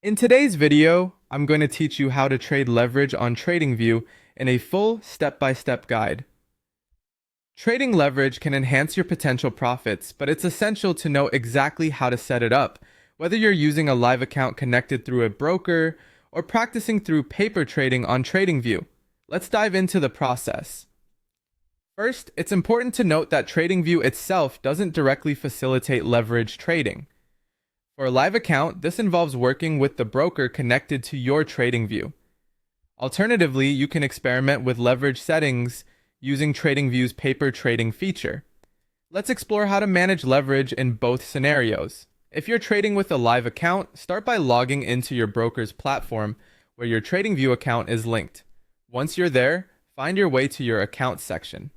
In today's video, I'm going to teach you how to trade leverage on Tradingview in a full step-by-step guide. Trading leverage can enhance your potential profits, but it's essential to know exactly how to set it up, whether you're using a live account connected through a broker or practicing through paper trading on Tradingview. Let's dive into the process. First, it's important to note that Tradingview itself doesn't directly facilitate leverage trading. For a live account, this involves working with the broker connected to your Tradingview. Alternatively, you can experiment with leverage settings using Tradingview's paper trading feature. Let's explore how to manage leverage in both scenarios. If you're trading with a live account, start by logging into your broker's platform where your Tradingview account is linked. Once you're there, find your way to your Accounts section.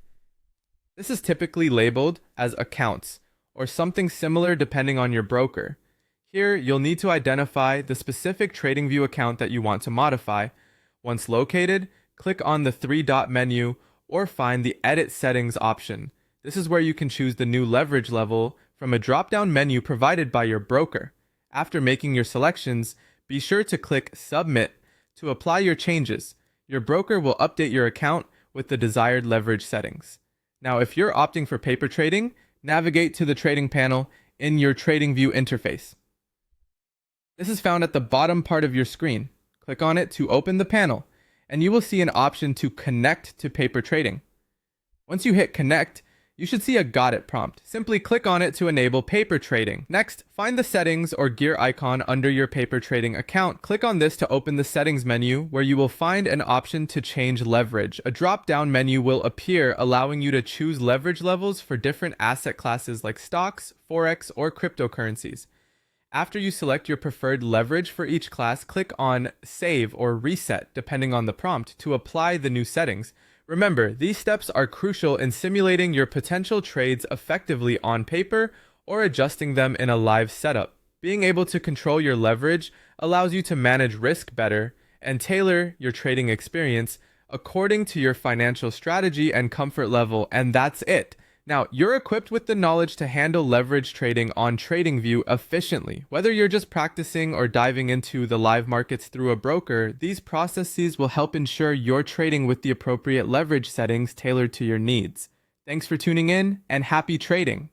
This is typically labeled as Accounts or something similar depending on your broker. Here, you'll need to identify the specific Tradingview account that you want to modify. Once located, click on the three-dot menu or find the Edit Settings option. This is where you can choose the new leverage level from a drop-down menu provided by your broker. After making your selections, be sure to click Submit to apply your changes. Your broker will update your account with the desired leverage settings. Now, if you're opting for paper trading, navigate to the trading panel in your Tradingview interface. This is found at the bottom part of your screen. Click on it to open the panel, and you will see an option to connect to paper trading. Once you hit connect, you should see a got it prompt. Simply click on it to enable paper trading. Next, find the settings or gear icon under your paper trading account. Click on this to open the settings menu where you will find an option to change leverage. A drop-down menu will appear allowing you to choose leverage levels for different asset classes like stocks, forex, or cryptocurrencies. After you select your preferred leverage for each class, click on Save or Reset, depending on the prompt, to apply the new settings. Remember, these steps are crucial in simulating your potential trades effectively on paper or adjusting them in a live setup. Being able to control your leverage allows you to manage risk better and tailor your trading experience according to your financial strategy and comfort level, and that's it. Now, you're equipped with the knowledge to handle leverage trading on Tradingview efficiently. Whether you're just practicing or diving into the live markets through a broker, these processes will help ensure you're trading with the appropriate leverage settings tailored to your needs. Thanks for tuning in, and happy trading!